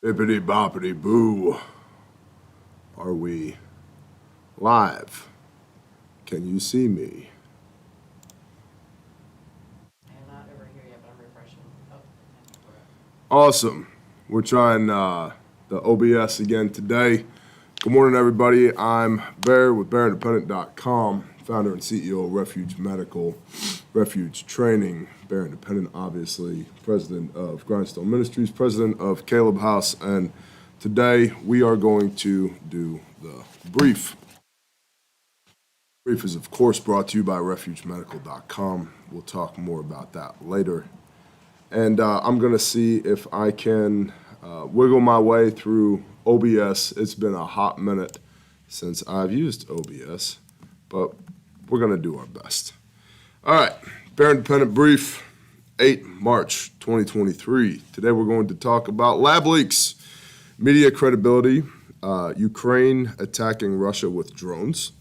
Bippity boppity boo. Are we live? Can you see me? I am not over here yet, but I'm refreshing. Oh, Awesome. We're trying the OBS again today. Good morning, everybody. I'm Bear with BearIndependent.com, founder and CEO of Refuge Medical, Refuge Training. Bear Independent, obviously, president of Grindstone Ministries, president of Caleb House, and today we are going to do the brief. Brief is, of course, brought to you by RefugeMedical.com. We'll talk more about that later. And I'm going to see if I can wiggle my way through OBS. It's been a hot minute since I've used OBS, but we're going to do our best. All right, Bear Independent Brief, 8 March 2023. Today we're going to talk about lab leaks, media credibility, Ukraine attacking Russia with drones,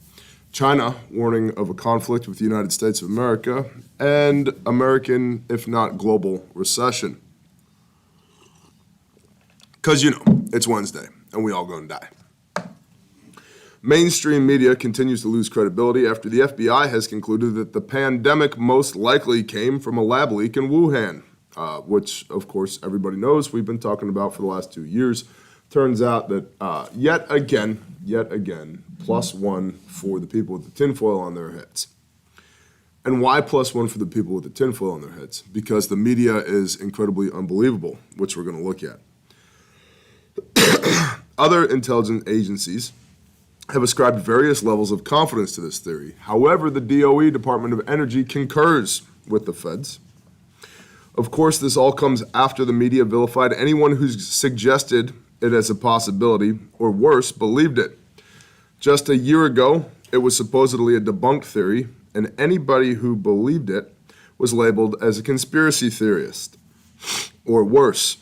China warning of a conflict with the United States of America, and American, if not global, recession. Because, it's Wednesday, and we all gonna die. Mainstream media continues to lose credibility after the FBI has concluded that the pandemic most likely came from a lab leak in Wuhan, which, of course, everybody knows we've been talking about for the last 2 years. Turns out that yet again, +1 for the people with the tinfoil on their heads. And why +1 for the people with the tinfoil on their heads? Because the media is incredibly unbelievable, which we're going to look at. Other intelligence agencies have ascribed various levels of confidence to this theory. However, the DOE, Department of Energy, concurs with the feds. Of course, this all comes after the media vilified anyone who suggested it as a possibility, or worse, believed it. Just a year ago, it was supposedly a debunked theory, and anybody who believed it was labeled as a conspiracy theorist, or worse.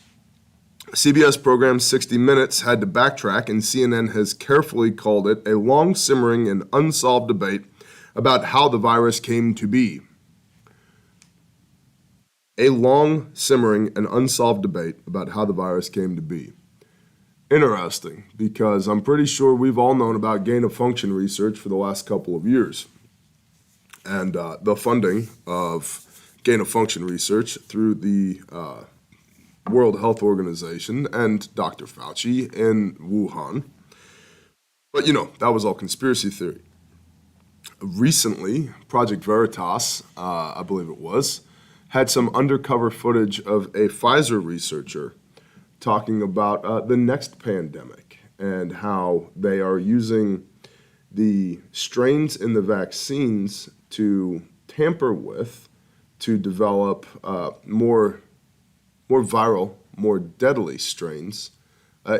CBS program 60 Minutes had to backtrack, and CNN has carefully called it a long simmering and unsolved debate about how the virus came to be. A long simmering and unsolved debate about how the virus came to be. Interesting, because I'm pretty sure we've all known about gain-of-function research for the last couple of years. And the funding of gain-of-function research through the World Health Organization and Dr. Fauci in Wuhan. But that was all conspiracy theory. Recently, Project Veritas, I believe it was, had some undercover footage of a Pfizer researcher talking about the next pandemic and how they are using the strains in the vaccines to tamper with to develop more viral, more deadly strains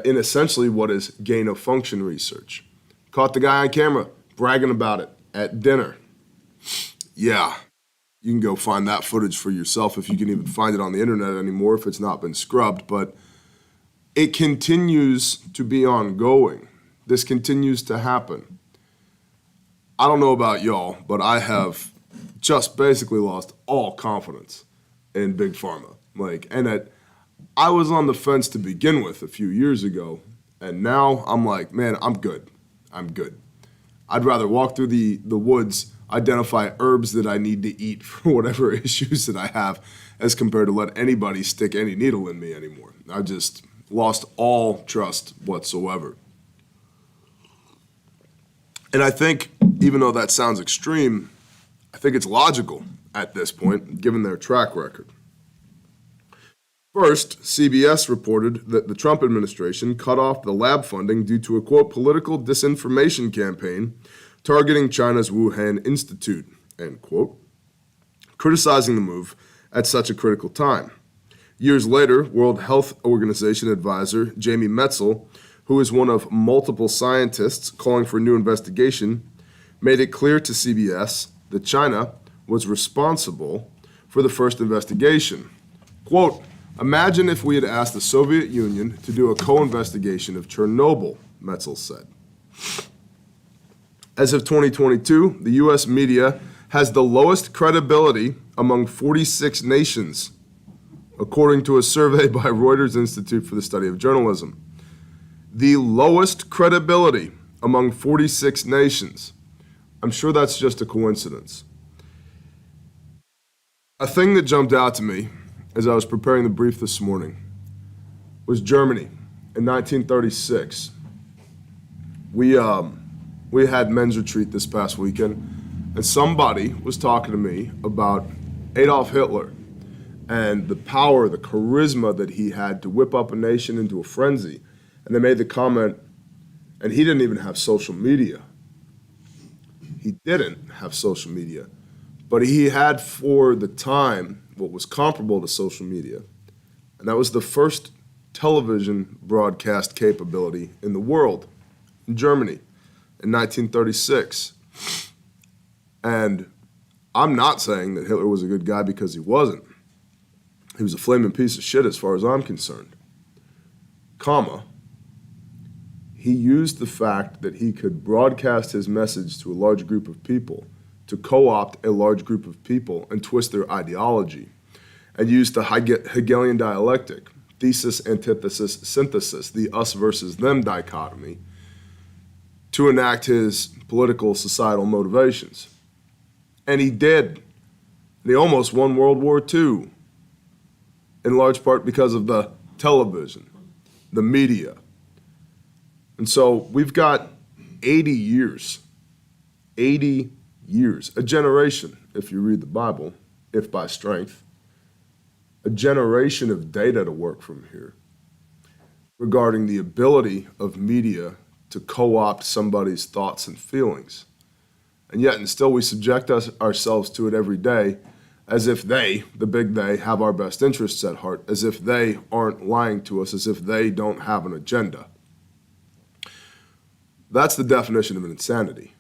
in essentially what is gain-of-function research. Caught the guy on camera bragging about it at dinner. Yeah, you can go find that footage for yourself if you can even find it on the internet anymore if it's not been scrubbed, but it continues to be ongoing. This continues to happen. I don't know about y'all, but I have just basically lost all confidence in Big Pharma. I was on the fence to begin with a few years ago, and now I'm like, man, I'm good. I'd rather walk through the woods, identify herbs that I need to eat for whatever issues that I have, as compared to let anybody stick any needle in me anymore. I just lost all trust whatsoever. And I think, even though that sounds extreme, I think it's logical at this point, given their track record. First, CBS reported that the Trump administration cut off the lab funding due to a, quote, political disinformation campaign targeting China's Wuhan Institute, end quote, criticizing the move at such a critical time. Years later, World Health Organization advisor Jamie Metzel, who is one of multiple scientists calling for a new investigation, made it clear to CBS that China was responsible for the first investigation. Quote, imagine if we had asked the Soviet Union to do a co-investigation of Chernobyl, Metzel said. As of 2022, the U.S. media has the lowest credibility among 46 nations. according to a survey by Reuters Institute for the Study of Journalism. The lowest credibility among 46 nations. I'm sure that's just a coincidence. A thing that jumped out to me as I was preparing the brief this morning was Germany in 1936. We had men's retreat this past weekend, and somebody was talking to me about Adolf Hitler and the power, the charisma that he had to whip up a nation into a frenzy. And they made the comment, and he didn't even have social media. He didn't have social media, but he had for the time what was comparable to social media. And that was the first television broadcast capability in the world, in Germany, in 1936. And I'm not saying that Hitler was a good guy because he wasn't. He was a flaming piece of shit as far as I'm concerned. He used the fact that he could broadcast his message to a large group of people to co-opt a large group of people and twist their ideology, and used the Hegelian dialectic, thesis, antithesis, synthesis, the us versus them dichotomy, to enact his political, societal motivations. And he did. And he almost won World War II, in large part because of the television, the media. And so we've got 80 years, a generation, if you read the Bible, if by strength, a generation of data to work from here regarding the ability of media to co-opt somebody's thoughts and feelings. And yet, and still we subject ourselves to it every day as if they, the big they, have our best interests at heart, as if they aren't lying to us, as if they don't have an agenda. That's the definition of an insanity.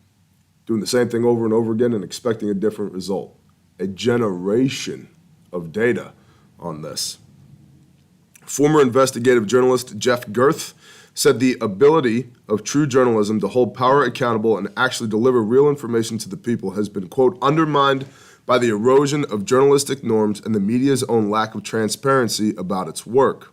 Doing the same thing over and over again and expecting a different result. A generation of data on this. Former investigative journalist Jeff Gerth said the ability of true journalism to hold power accountable and actually deliver real information to the people has been, quote, undermined by the erosion of journalistic norms and the media's own lack of transparency about its work.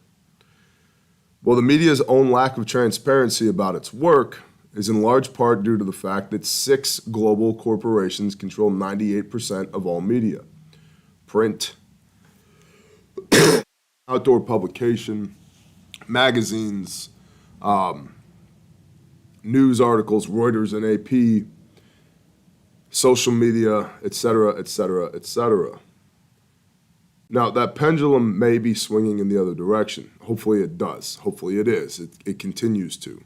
Well, the media's own lack of transparency about its work is in large part due to the fact that 6 global corporations control 98% of all media. Print, outdoor publication, magazines, news articles, Reuters and AP, social media, etc., etc., etc. Now, that pendulum may be swinging in the other direction. Hopefully it does. Hopefully it is. It continues to.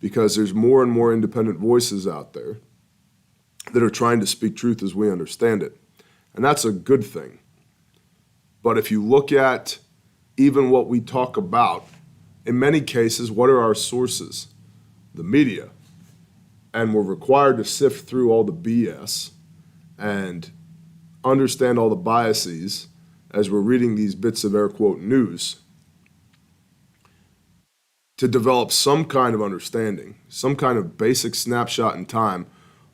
Because there's more and more independent voices out there that are trying to speak truth as we understand it. And that's a good thing. But if you look at even what we talk about, in many cases, what are our sources? The media. And we're required to sift through all the BS and understand all the biases as we're reading these bits of air quote news to develop some kind of understanding, some kind of basic snapshot in time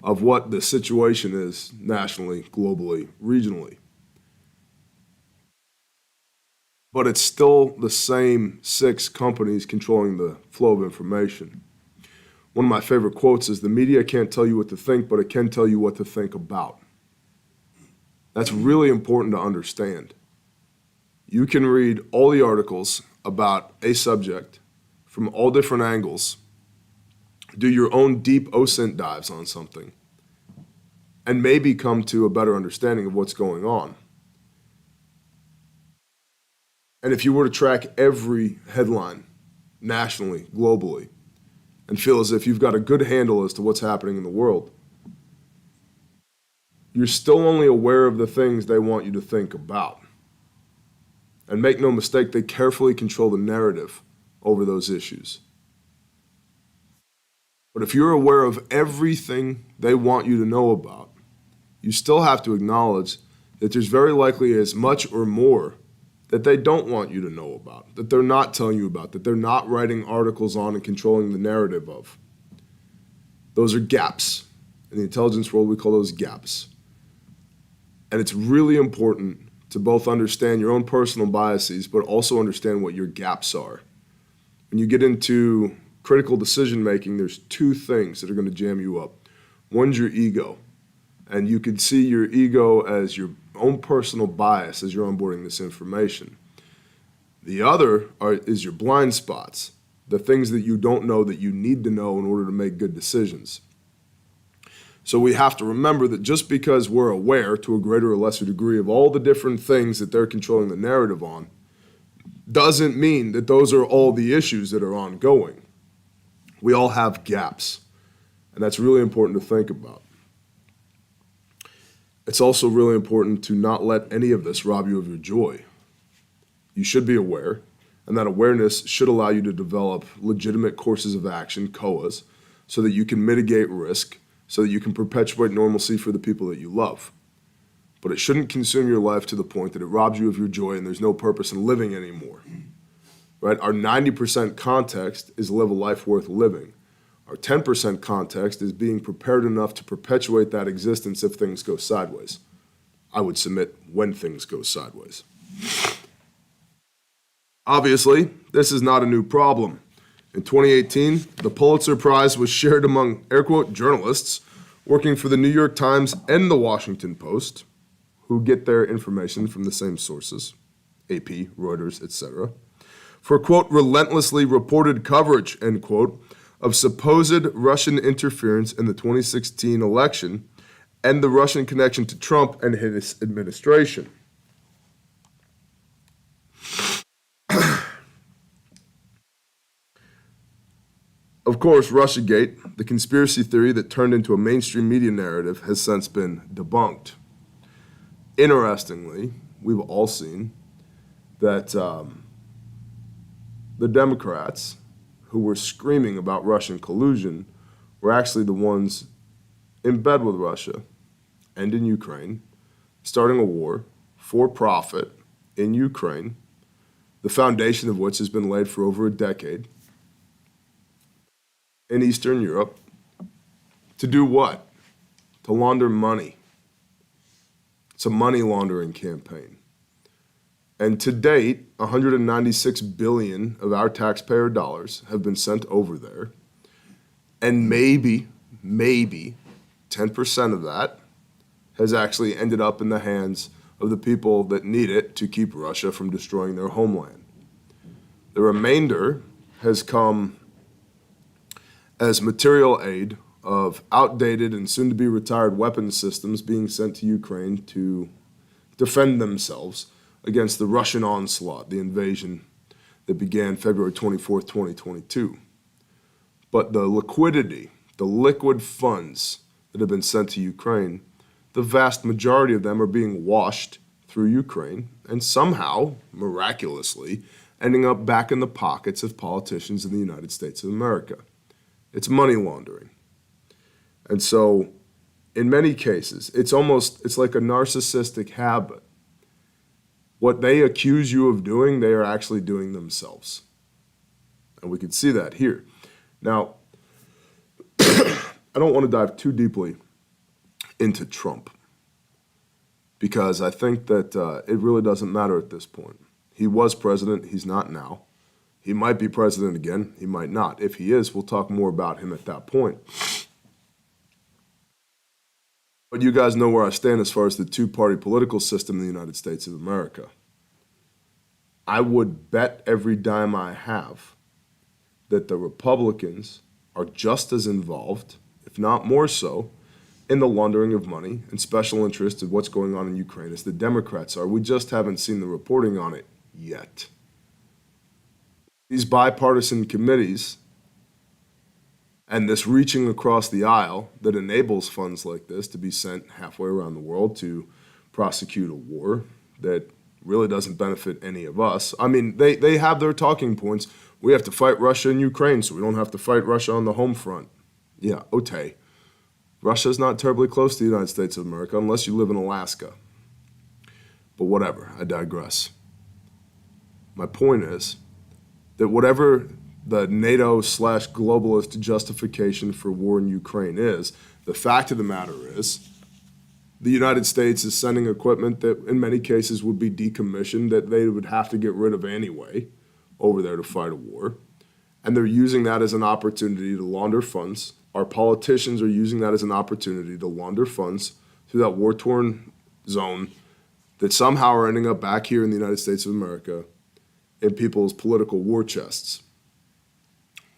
of what the situation is nationally, globally, regionally. But it's still the same 6 companies controlling the flow of information. One of my favorite quotes is, the media can't tell you what to think, but it can tell you what to think about. That's really important to understand. You can read all the articles about a subject from all different angles, do your own deep OSINT dives on something, and maybe come to a better understanding of what's going on. And if you were to track every headline nationally, globally, and feel as if you've got a good handle as to what's happening in the world, you're still only aware of the things they want you to think about. And make no mistake, they carefully control the narrative over those issues. But if you're aware of everything they want you to know about, you still have to acknowledge that there's very likely as much or more that they don't want you to know about, that they're not telling you about, that they're not writing articles on and controlling the narrative of. Those are gaps. In the intelligence world, we call those gaps. And it's really important to both understand your own personal biases, but also understand what your gaps are. When you get into critical decision making, there's two things that are going to jam you up. One's your ego, and you can see your ego as your own personal bias as you're onboarding this information. The other is your blind spots, the things that you don't know that you need to know in order to make good decisions. So we have to remember that just because we're aware to a greater or lesser degree of all the different things that they're controlling the narrative on, doesn't mean that those are all the issues that are ongoing. We all have gaps, and that's really important to think about. It's also really important to not let any of this rob you of your joy. You should be aware, and that awareness should allow you to develop legitimate courses of action, COAs, so that you can mitigate risk, so that you can perpetuate normalcy for the people that you love. But it shouldn't consume your life to the point that it robs you of your joy and there's no purpose in living anymore. Right? Our 90% context is live a life worth living. Our 10% context is being prepared enough to perpetuate that existence if things go sideways. I would submit when things go sideways. Obviously, this is not a new problem. In 2018, the Pulitzer Prize was shared among, air quote, journalists working for the New York Times and the Washington Post, who get their information from the same sources, AP, Reuters, etc., for, quote, relentlessly reported coverage, end quote, of supposed Russian interference in the 2016 election and the Russian connection to Trump and his administration. Of course, Russiagate, the conspiracy theory that turned into a mainstream media narrative, has since been debunked. Interestingly, we've all seen that the Democrats who were screaming about Russian collusion were actually the ones in bed with Russia and in Ukraine, starting a war for profit in Ukraine, the foundation of which has been laid for over a decade in Eastern Europe. To do what? To launder money. It's a money laundering campaign. And to date, 196 billion of our taxpayer dollars have been sent over there. And maybe 10% of that has actually ended up in the hands of the people that need it to keep Russia from destroying their homeland. The remainder has come as material aid of outdated and soon-to-be retired weapons systems being sent to Ukraine to defend themselves against the Russian onslaught, the invasion that began February 24th, 2022. But the liquidity, the liquid funds that have been sent to Ukraine, the vast majority of them are being washed through Ukraine and somehow, miraculously, ending up back in the pockets of politicians in the United States of America. It's money laundering. And so, in many cases, it's like a narcissistic habit. What they accuse you of doing, they are actually doing themselves. And we can see that here. Now, I don't want to dive too deeply into Trump because I think that it really doesn't matter at this point. He was president, he's not now. He might be president again, he might not. If he is, we'll talk more about him at that point. But you guys know where I stand as far as the two-party political system in the United States of America. I would bet every dime I have that the Republicans are just as involved, if not more so, in the laundering of money and special interest in what's going on in Ukraine as the Democrats are. We just haven't seen the reporting on it yet. These bipartisan committees and this reaching across the aisle that enables funds like this to be sent halfway around the world to prosecute a war that really doesn't benefit any of us. I mean, they have their talking points. We have to fight Russia and Ukraine so we don't have to fight Russia on the home front. Yeah, okay. Russia's not terribly close to the United States of America unless you live in Alaska. But whatever, I digress. My point is that whatever the NATO/globalist justification for war in Ukraine is, the fact of the matter is the United States is sending equipment that in many cases would be decommissioned, that they would have to get rid of anyway over there to fight a war. And they're using that as an opportunity to launder funds. Our politicians are using that as an opportunity to launder funds through that war-torn zone that somehow are ending up back here in the United States of America in people's political war chests.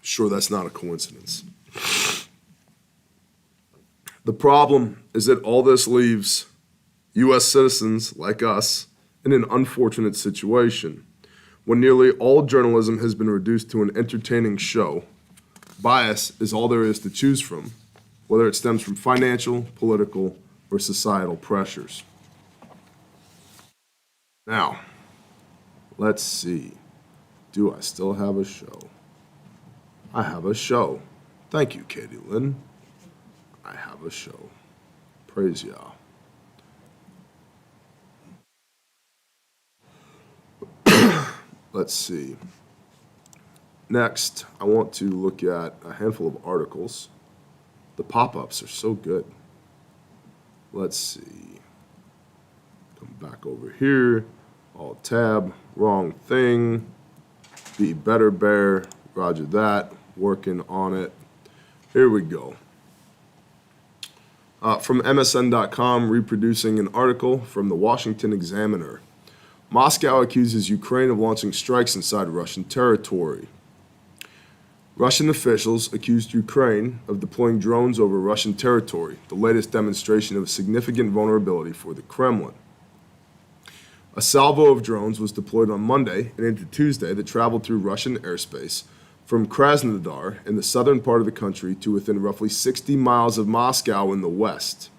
Sure, that's not a coincidence. The problem is that all this leaves U.S. citizens like us in an unfortunate situation when nearly all journalism has been reduced to an entertaining show. Bias is all there is to choose from, whether it stems from financial, political, or societal pressures. Now, let's see. Do I still have a show? I have a show. Thank you, Katie Lynn. I have a show. Praise Yah. Let's see. Next, I want to look at a handful of articles. The pop-ups are so good. Let's see. Come back over here. Alt tab. Wrong thing. Be better bear. Roger that. Working on it. Here we go. From MSN.com, reproducing an article from the Washington Examiner. Moscow accuses Ukraine of launching strikes inside Russian territory. Russian officials accused Ukraine of deploying drones over Russian territory, the latest demonstration of a significant vulnerability for the Kremlin. A salvo of drones was deployed on Monday and into Tuesday that traveled through Russian airspace from Krasnodar in the southern part of the country to within roughly 60 miles of Moscow in the west.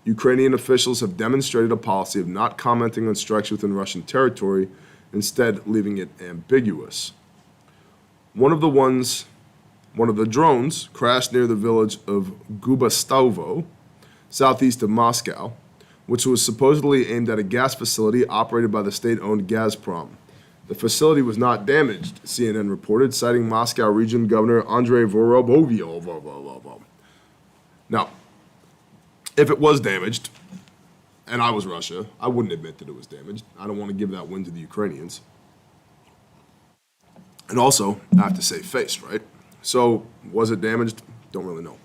Ukrainian officials have demonstrated a policy of not commenting on strikes within Russian territory, instead leaving it ambiguous. One of the drones crashed near the village of Gubastovo, southeast of Moscow, which was supposedly aimed at a gas facility operated by the state-owned Gazprom. The facility was not damaged, CNN reported, citing Moscow Region Governor Andrei Vorobyev. Now, if it was damaged, and I was Russia, I wouldn't admit that it was damaged. I don't want to give that win to the Ukrainians. And also, I have to save face, right? So, was it damaged? Don't really know.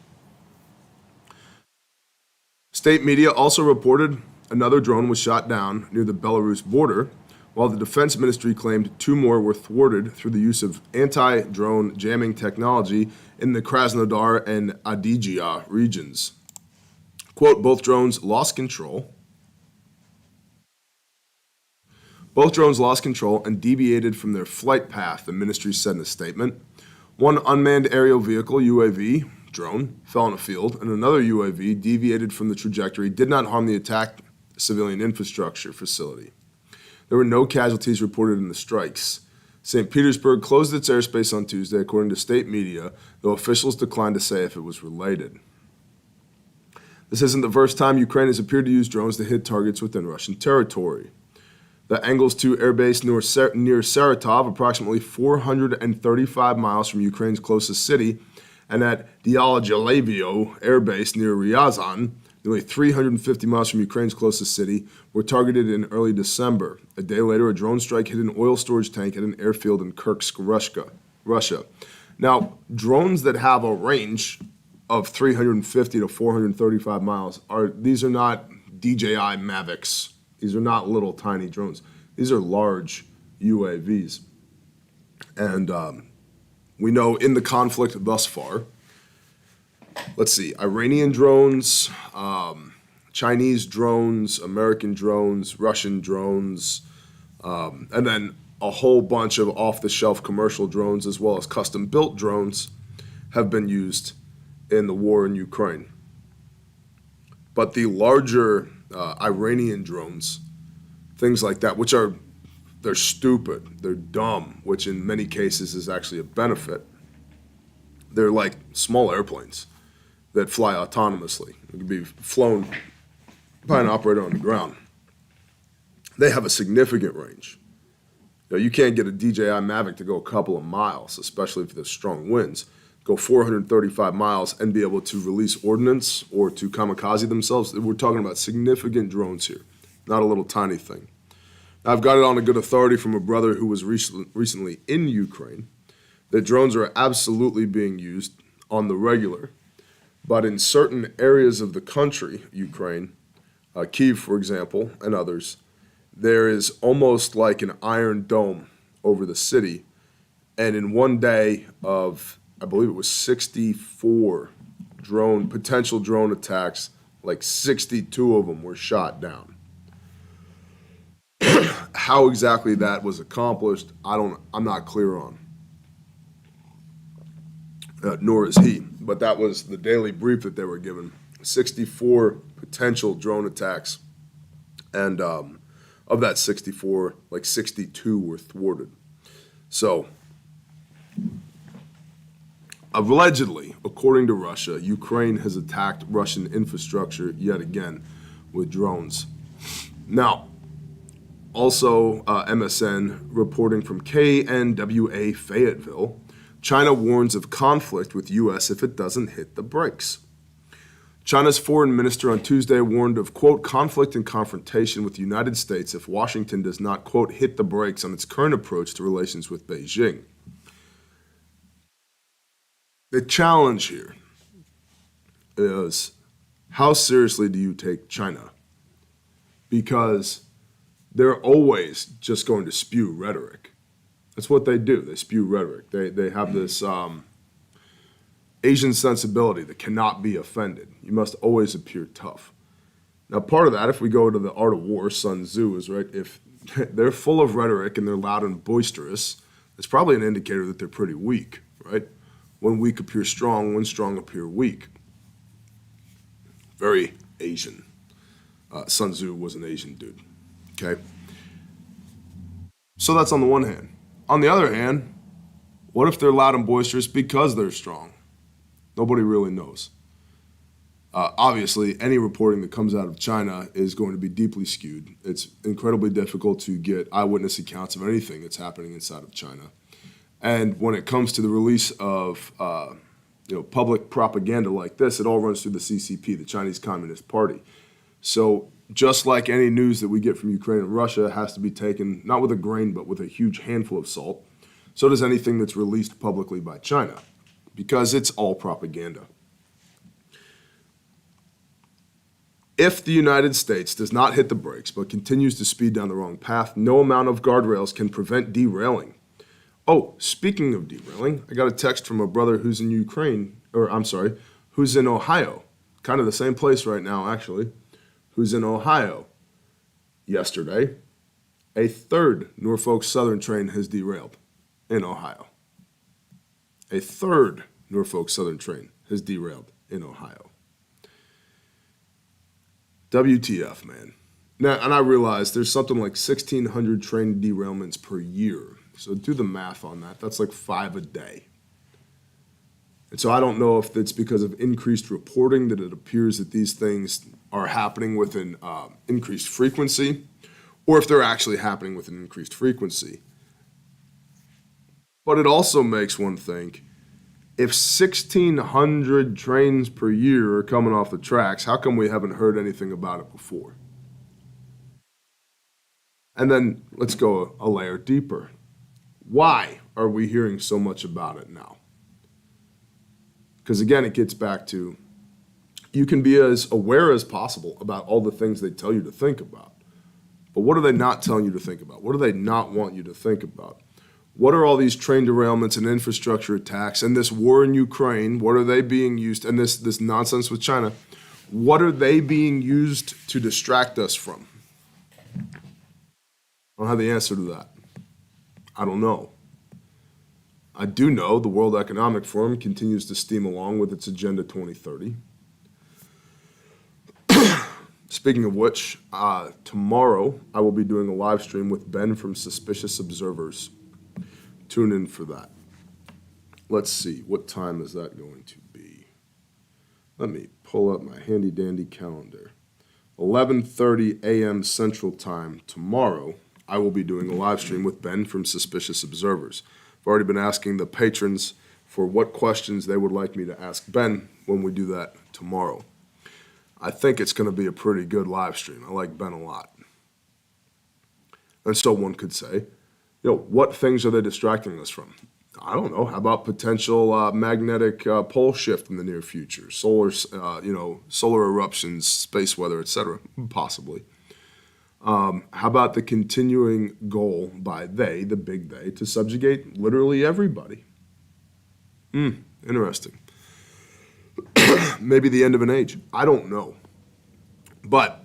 State media also reported another drone was shot down near the Belarus border, while the defense ministry claimed 2 more were thwarted through the use of anti-drone jamming technology in the Krasnodar and Adygea regions. Quote, both drones lost control and deviated from their flight path, the ministry said in a statement. One unmanned aerial vehicle, UAV, drone, fell in a field, and another UAV deviated from the trajectory, did not harm the attacked civilian infrastructure facility. There were no casualties reported in the strikes. St. Petersburg closed its airspace on Tuesday, according to state media, though officials declined to say if it was related. This isn't the first time Ukraine has appeared to use drones to hit targets within Russian territory. The Engels 2 air base near Saratov, approximately 435 miles from Ukraine's closest city, and at Dialogilevio air base near Ryazan, nearly 350 miles from Ukraine's closest city, were targeted in early December. A day later, a drone strike hit an oil storage tank at an airfield in Kursk, Russia. Now, drones that have a range of 350 to 435 miles these are not DJI Mavics. These are not little tiny drones. These are large UAVs. And we know in the conflict thus far, let's see, Iranian drones, Chinese drones, American drones, Russian drones, and then a whole bunch of off-the-shelf commercial drones as well as custom-built drones have been used in the war in Ukraine. But the larger Iranian drones, things like that, they're stupid, they're dumb, which in many cases is actually a benefit. They're like small airplanes that fly autonomously. It can be flown by an operator on the ground. They have a significant range. You can't get a DJI Mavic to go a couple of miles, especially if there's strong winds. go 435 miles and be able to release ordnance or to kamikaze themselves. We're talking about significant drones here, not a little tiny thing. I've got it on a good authority from a brother who was recently in Ukraine that drones are absolutely being used on the regular, but in certain areas of the country, Ukraine, Kyiv, for example, and others, there is almost like an iron dome over the city. And in one day of, I believe it was 64 potential drone attacks, like 62 of them were shot down. How exactly that was accomplished, I'm not clear on. Nor is he. But that was the daily brief that they were given. 64 potential drone attacks. And of that 64, like 62 were thwarted. So, allegedly, according to Russia, Ukraine has attacked Russian infrastructure yet again with drones. Now, also MSN reporting from KNWA Fayetteville, China warns of conflict with U.S. if it doesn't hit the brakes. China's foreign minister on Tuesday warned of, quote, conflict and confrontation with the United States if Washington does not, quote, hit the brakes on its current approach to relations with Beijing. The challenge here is, how seriously do you take China? Because they're always just going to spew rhetoric. That's what they do. They spew rhetoric. They have this Asian sensibility that cannot be offended. You must always appear tough. Now, part of that, if we go to the Art of War, Sun Tzu is right. If they're full of rhetoric and they're loud and boisterous, it's probably an indicator that they're pretty weak, right? When weak appear strong, when strong appear weak. Very Asian. Sun Tzu was an Asian dude, okay? So that's on the one hand. On the other hand, what if they're loud and boisterous because they're strong? Nobody really knows. Obviously, any reporting that comes out of China is going to be deeply skewed. It's incredibly difficult to get eyewitness accounts of anything that's happening inside of China. And when it comes to the release of public propaganda like this, it all runs through the CCP, the Chinese Communist Party. So just like any news that we get from Ukraine and Russia has to be taken, not with a grain, but with a huge handful of salt, so does anything that's released publicly by China, because it's all propaganda. If the United States does not hit the brakes but continues to speed down the wrong path, no amount of guardrails can prevent derailing. Oh, speaking of derailing, I got a text from a brother who's in who's in Ohio, kind of the same place right now, actually, who's in Ohio. Yesterday, a third Norfolk Southern train has derailed in Ohio. A third Norfolk Southern train has derailed in Ohio. WTF, man. Now, and I realize there's something like 1,600 train derailments per year. So do the math on that. That's like 5 a day. And so I don't know if it's because of increased reporting that it appears that these things are happening with an increased frequency, or if they're actually happening with an increased frequency. But it also makes one think, if 1,600 trains per year are coming off the tracks, how come we haven't heard anything about it before? And then let's go a layer deeper. Why are we hearing so much about it now? Because again, it gets back to, you can be as aware as possible about all the things they tell you to think about. But what are they not telling you to think about? What do they not want you to think about? What are all these train derailments and infrastructure attacks and this war in Ukraine? What are they being used? And this nonsense with China, what are they being used to distract us from? I don't have the answer to that. I don't know. I do know the World Economic Forum continues to steam along with its Agenda 2030. Speaking of which, tomorrow I will be doing a live stream with Ben from Suspicious Observers. Tune in for that. Let's see, what time is that going to be? Let me pull up my handy dandy calendar. 11:30 a.m. Central Time tomorrow, I will be doing a live stream with Ben from Suspicious Observers. I've already been asking the patrons for what questions they would like me to ask Ben when we do that tomorrow. I think it's going to be a pretty good live stream. I like Ben a lot. And so one could say, what things are they distracting us from? I don't know. How about potential magnetic pole shift in the near future? Solar eruptions, space weather, etc. Possibly. How about the continuing goal by they, the big they, to subjugate literally everybody? Interesting. Maybe the end of an age. I don't know. But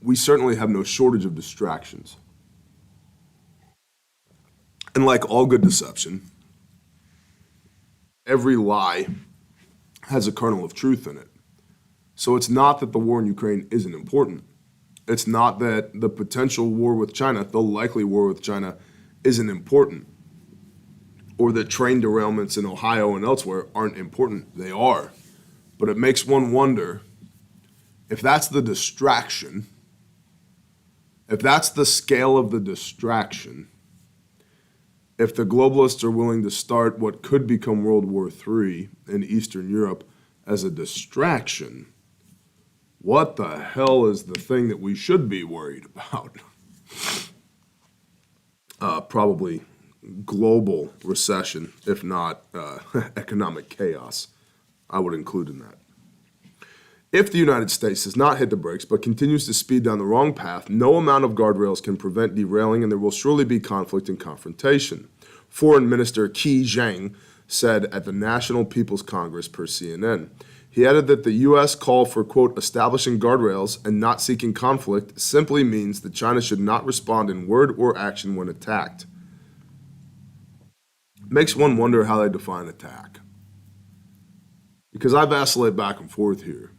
we certainly have no shortage of distractions. And like all good deception, every lie has a kernel of truth in it. So it's not that the war in Ukraine isn't important. It's not that the potential war with China, the likely war with China, isn't important. Or that train derailments in Ohio and elsewhere aren't important. They are. But it makes one wonder if that's the distraction, if that's the scale of the distraction, if the globalists are willing to start what could become World War III in Eastern Europe as a distraction, what the hell is the thing that we should be worried about? Probably global recession, if not economic chaos, I would include in that. If the United States does not hit the brakes but continues to speed down the wrong path, no amount of guardrails can prevent derailing, and there will surely be conflict and confrontation. Foreign Minister Qi Zhang said at the National People's Congress per CNN. He added that the U.S. call for, quote, establishing guardrails and not seeking conflict simply means that China should not respond in word or action when attacked. Makes one wonder how they define attack. Because I vacillate back and forth here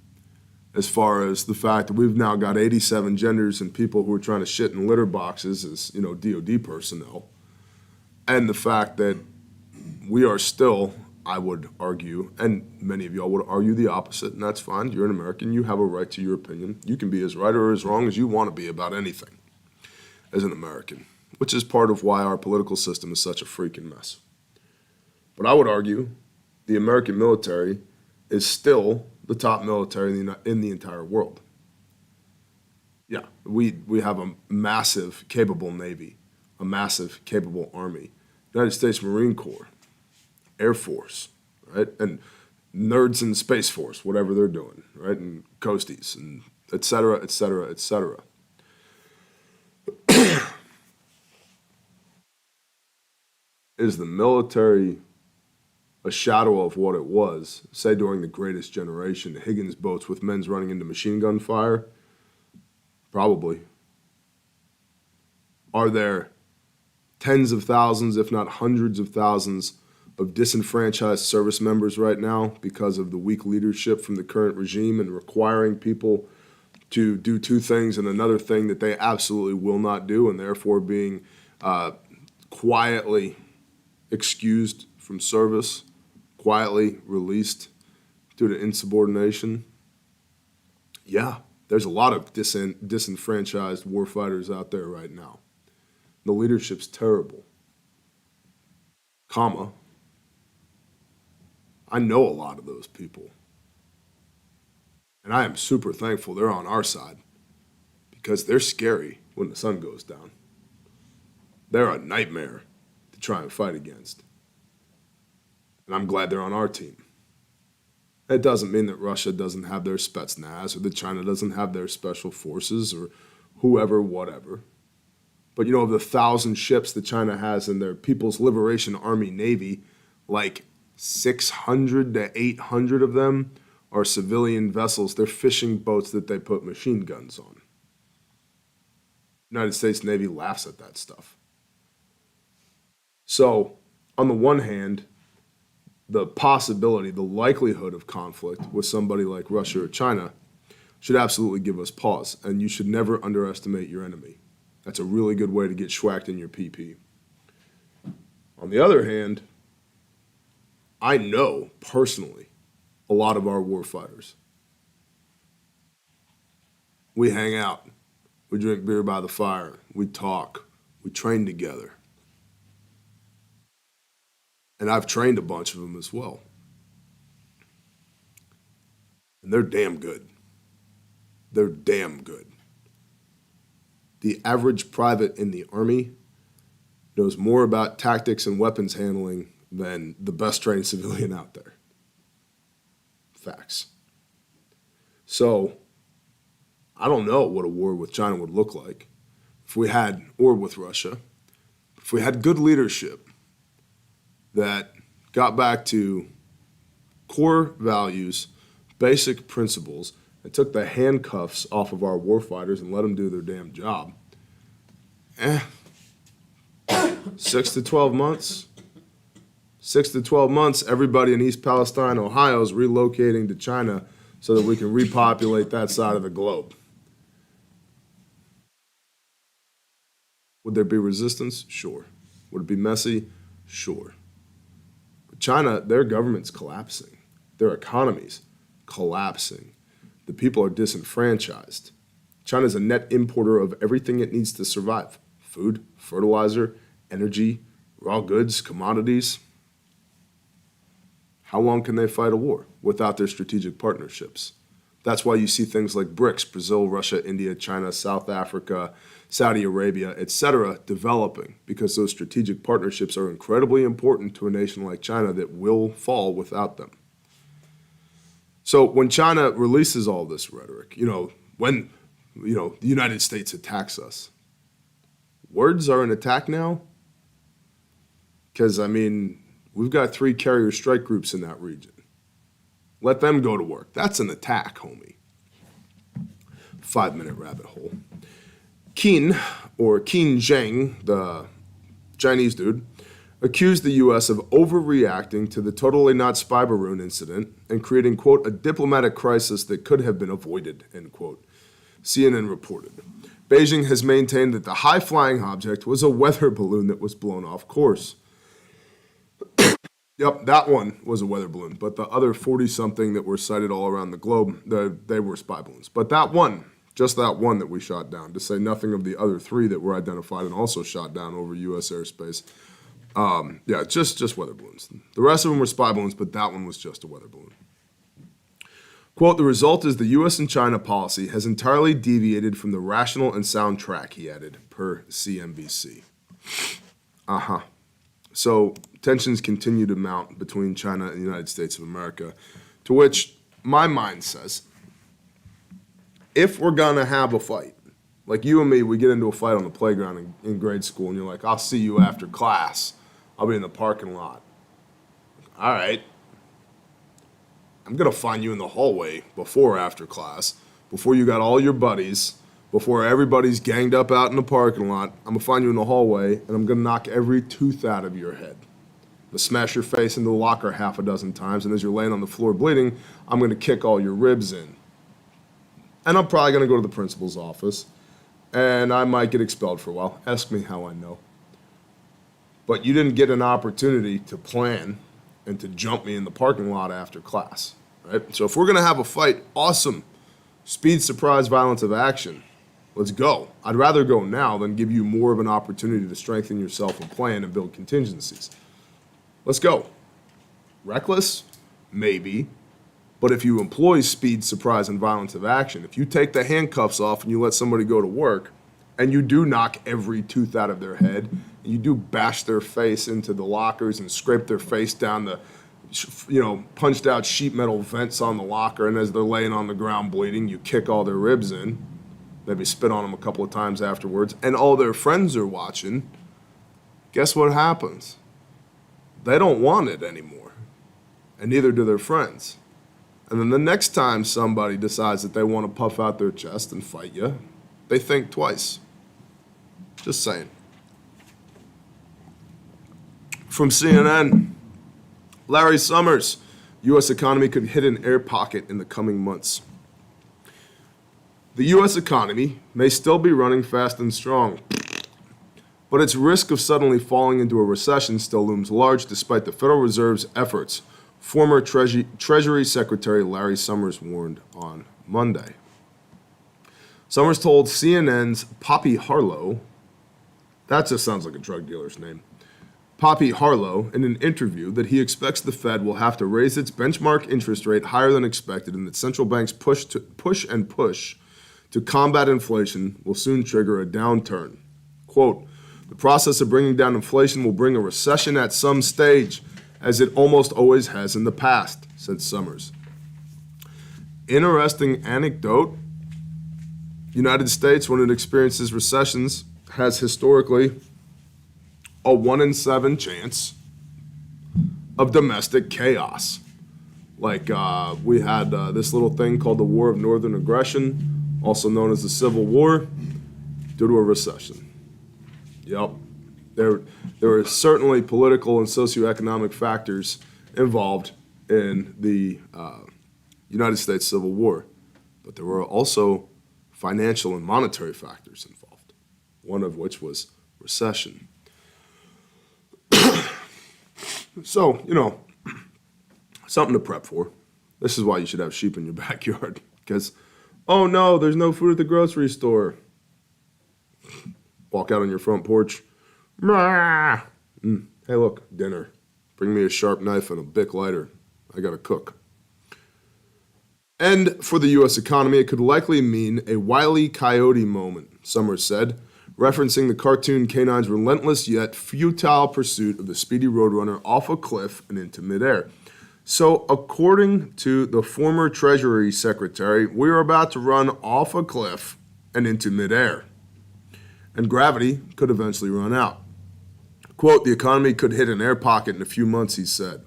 as far as the fact that we've now got 87 genders and people who are trying to shit in litter boxes as, DOD personnel. And the fact that we are still, I would argue, and many of y'all would argue the opposite, and that's fine. You're an American. You have a right to your opinion. You can be as right or as wrong as you want to be about anything as an American, which is part of why our political system is such a freaking mess. But I would argue the American military is still the top military in the entire world. Yeah, we have a massive, capable Navy, a massive, capable Army, United States Marine Corps, Air Force, right? And nerds in the Space Force, whatever they're doing, right? And coasties, and et cetera, et cetera, et cetera. Is the military a shadow of what it was, say during the Greatest Generation, Higgins boats with men's running into machine gun fire? Probably. Are there tens of thousands, if not hundreds of thousands, of disenfranchised service members right now because of the weak leadership from the current regime and requiring people to do two things and another thing that they absolutely will not do, and therefore being quietly excused from service, quietly released due to insubordination? Yeah, there's a lot of disenfranchised warfighters out there right now. The leadership's terrible. I know a lot of those people. And I am super thankful they're on our side because they're scary when the sun goes down. They're a nightmare to try and fight against. And I'm glad they're on our team. It doesn't mean that Russia doesn't have their Spetsnaz or that China doesn't have their special forces or whoever, whatever. But of the 1,000 ships that China has in their People's Liberation Army Navy, like 600 to 800 of them are civilian vessels. They're fishing boats that they put machine guns on. United States Navy laughs at that stuff. So, on the one hand, the possibility, the likelihood of conflict with somebody like Russia or China should absolutely give us pause, and you should never underestimate your enemy. That's a really good way to get schwacked in your PP. On the other hand, I know personally a lot of our warfighters. We hang out, we drink beer by the fire, we talk, we train together. And I've trained a bunch of them as well. And they're damn good. They're damn good. The average private in the Army knows more about tactics and weapons handling than the best trained civilian out there. Facts. So, I don't know what a war with China would look like if we had, or with Russia, if we had good leadership that got back to core values, basic principles, and took the handcuffs off of our warfighters and let them do their damn job. 6 to 12 months. 6 to 12 months, everybody in East Palestine, Ohio is relocating to China so that we can repopulate that side of the globe. Would there be resistance? Sure. Would it be messy? Sure. But China, their government's collapsing. Their economy's collapsing. The people are disenfranchised. China's a net importer of everything it needs to survive: food, fertilizer, energy, raw goods, commodities. How long can they fight a war without their strategic partnerships? That's why you see things like BRICS, Brazil, Russia, India, China, South Africa, Saudi Arabia, etc., developing, because those strategic partnerships are incredibly important to a nation like China that will fall without them. So when China releases all this rhetoric, when the United States attacks us, words are an attack now? Because, we've got 3 carrier strike groups in that region. Let them go to work. That's an attack, homie. 5-minute rabbit hole. Qin Zheng, the Chinese dude, accused the U.S. of overreacting to the totally not spy balloon incident and creating, quote, a diplomatic crisis that could have been avoided, end quote. CNN reported. Beijing has maintained that the high-flying object was a weather balloon that was blown off course. Yep, that one was a weather balloon, but the other 40-something that were sighted all around the globe, they were spy balloons. But that one, just that one that we shot down, to say nothing of the other 3 that were identified and also shot down over U.S. airspace, just weather balloons. The rest of them were spy balloons, but that one was just a weather balloon. Quote, the result is the U.S. and China policy has entirely deviated from the rational and sound track, he added, per CNBC. So tensions continue to mount between China and the United States of America, to which my mind says, if we're going to have a fight, like you and me, we get into a fight on the playground in grade school, and you're like, I'll see you after class. I'll be in the parking lot. All right. I'm going to find you in the hallway before or after class, before you got all your buddies, before everybody's ganged up out in the parking lot. I'm going to find you in the hallway, and I'm going to knock every tooth out of your head. I'm going to smash your face into the locker half a dozen times, and as you're laying on the floor bleeding, I'm going to kick all your ribs in. And I'm probably going to go to the principal's office, and I might get expelled for a while. Ask me how I know. But you didn't get an opportunity to plan and to jump me in the parking lot after class, right? So if we're going to have a fight, awesome. Speed, surprise, violence of action. Let's go. I'd rather go now than give you more of an opportunity to strengthen yourself and plan and build contingencies. Let's go. Reckless? Maybe. But if you employ speed, surprise, and violence of action, if you take the handcuffs off and you let somebody go to work, and you do knock every tooth out of their head, and you do bash their face into the lockers and scrape their face down the, punched out sheet metal vents on the locker, and as they're laying on the ground bleeding, you kick all their ribs in, maybe spit on them a couple of times afterwards, and all their friends are watching, guess what happens? They don't want it anymore, and neither do their friends. And then the next time somebody decides that they want to puff out their chest and fight you, they think twice. Just saying. From CNN, Larry Summers, U.S. economy could hit an air pocket in the coming months. The U.S. economy may still be running fast and strong, but its risk of suddenly falling into a recession still looms large despite the Federal Reserve's efforts, former Treasury Secretary Larry Summers warned on Monday. Summers told CNN's Poppy Harlow, that just sounds like a drug dealer's name, Poppy Harlow in an interview that he expects the Fed will have to raise its benchmark interest rate higher than expected and that central banks push to combat inflation will soon trigger a downturn. Quote, the process of bringing down inflation will bring a recession at some stage, as it almost always has in the past, said Summers. Interesting anecdote. United States, when it experiences recessions, has historically a 1 in 7 chance of domestic chaos. Like we had this little thing called the War of Northern Aggression, also known as the Civil War, due to a recession. Yep. There are certainly political and socioeconomic factors involved in the United States Civil War, but there were also financial and monetary factors involved, one of which was recession. So, something to prep for. This is why you should have sheep in your backyard, because, oh no, there's no food at the grocery store. Walk out on your front porch. Hey, look, dinner. Bring me a sharp knife and a Bic lighter. I gotta cook. And for the U.S. economy, it could likely mean a Wile E. Coyote moment, Summers said, referencing the cartoon canine's relentless yet futile pursuit of the speedy roadrunner off a cliff and into midair. So, according to the former Treasury Secretary, we are about to run off a cliff and into midair. And gravity could eventually run out. Quote, the economy could hit an air pocket in a few months, he said.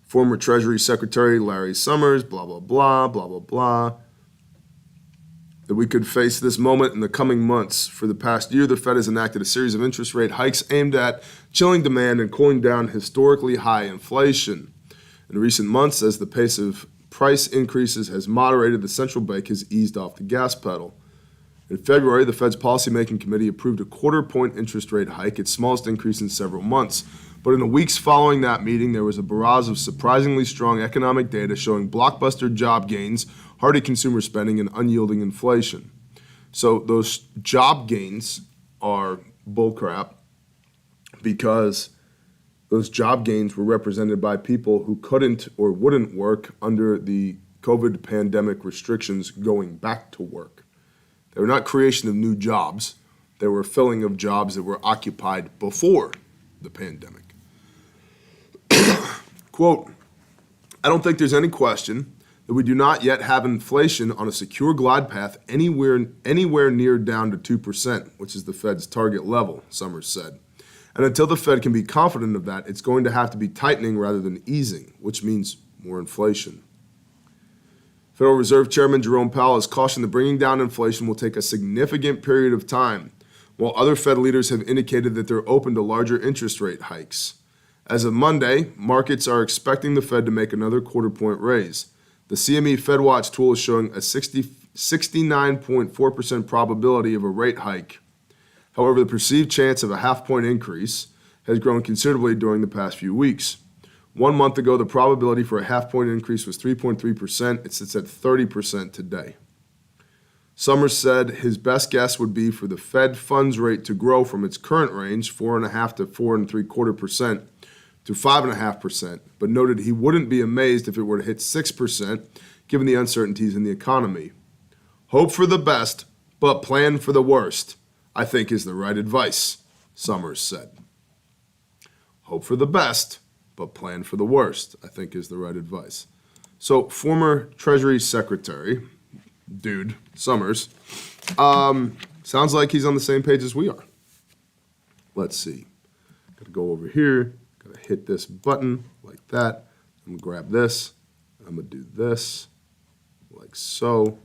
Former Treasury Secretary Larry Summers, blah, blah, blah, blah, blah, blah. That we could face this moment in the coming months. For the past year, the Fed has enacted a series of interest rate hikes aimed at chilling demand and cooling down historically high inflation. In recent months, as the pace of price increases has moderated, the central bank has eased off the gas pedal. In February, the Fed's policymaking committee approved a quarter-point interest rate hike, its smallest increase in several months. But in the weeks following that meeting, there was a barrage of surprisingly strong economic data showing blockbuster job gains, hearty consumer spending, and unyielding inflation. So those job gains are bullcrap because those job gains were represented by people who couldn't or wouldn't work under the COVID pandemic restrictions going back to work. They were not creation of new jobs. They were filling of jobs that were occupied before the pandemic. Quote, I don't think there's any question that we do not yet have inflation on a secure glide path anywhere near down to 2%, which is the Fed's target level, Summers said. And until the Fed can be confident of that, it's going to have to be tightening rather than easing, which means more inflation. Federal Reserve Chairman Jerome Powell has cautioned that bringing down inflation will take a significant period of time, while other Fed leaders have indicated that they're open to larger interest rate hikes. As of Monday, markets are expecting the Fed to make another quarter-point raise. The CME FedWatch tool is showing a 69.4% probability of a rate hike. However, the perceived chance of a half-point increase has grown considerably during the past few weeks. 1 month ago, the probability for a half-point increase was 3.3%. It sits at 30% today. Summers said his best guess would be for the Fed funds rate to grow from its current range, 4.5% to 4.75%, to 5.5%, but noted he wouldn't be amazed if it were to hit 6%, given the uncertainties in the economy. Hope for the best, but plan for the worst, I think is the right advice, Summers said. Hope for the best, but plan for the worst, I think is the right advice. So, former Treasury Secretary, dude, Summers, sounds like he's on the same page as we are. Let's see. Got to go over here. Got to hit this button like that. I'm going to grab this. I'm going to do this like so.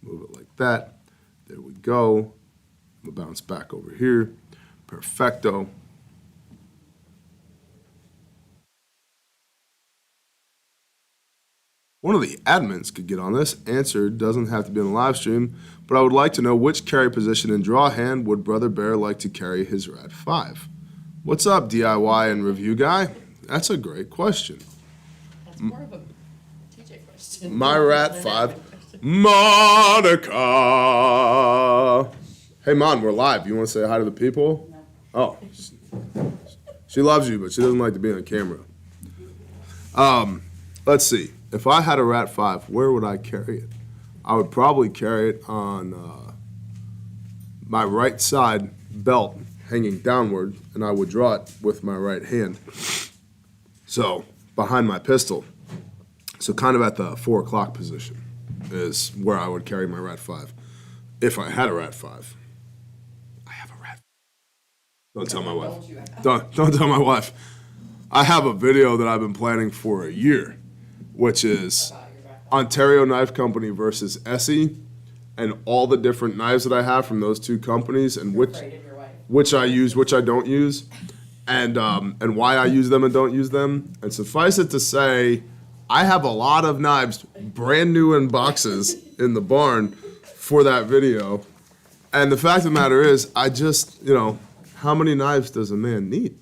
Move it like that. There we go. I'm going to bounce back over here. Perfecto. One of the admins could get on this. Answer doesn't have to be on the live stream, but I would like to know which carry position and draw hand would Brother Bear like to carry his Rat 5? What's up, DIY and review guy? That's a great question. That's more of a TJ question. My Rat 5, Monica. Hey, Mon, we're live. You want to say hi to the people? No. Oh, She loves you, but she doesn't like to be on camera. Let's see. If I had a Rat 5, where would I carry it? I would probably carry it on my right side belt hanging downward, and I would draw it with my right hand. So, behind my pistol. So kind of at the 4 o'clock position is where I would carry my Rat 5. If I had a Rat 5. I have a Rat. Don't tell my wife. Don't tell my wife. I have a video that I've been planning for a year, which is Ontario Knife Company versus Essie, and all the different knives that I have from those two companies, and which I use, which I don't use, and why I use them and don't use them. And suffice it to say, I have a lot of knives brand new in boxes in the barn for that video. And the fact of the matter is, I just, how many knives does a man need?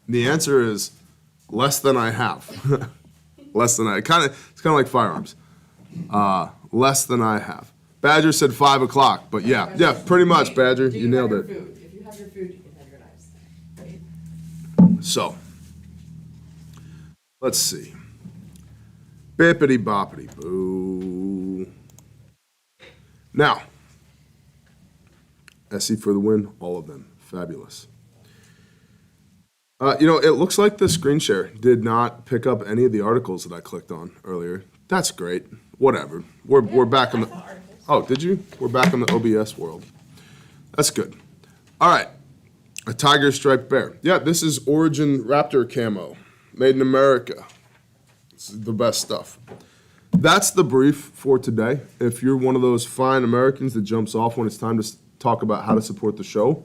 The answer is less than I have. Less than it's kind of like firearms. Less than I have. Badger said 5 o'clock, but yeah, pretty much, Badger. You nailed it. If you have your food, you can have your knives. Right? So, let's see. Bippity boppity boo. Now, Essie for the win, all of them. Fabulous. It looks like the screen share did not pick up any of the articles that I clicked on earlier. That's great. Whatever. We're back in the... Oh, did you? We're back in the OBS world. That's good. All right. A tiger striped bear. Yeah, this is Origin Raptor camo. Made in America. It's the best stuff. That's the brief for today. If you're one of those fine Americans that jumps off when it's time to talk about how to support the show,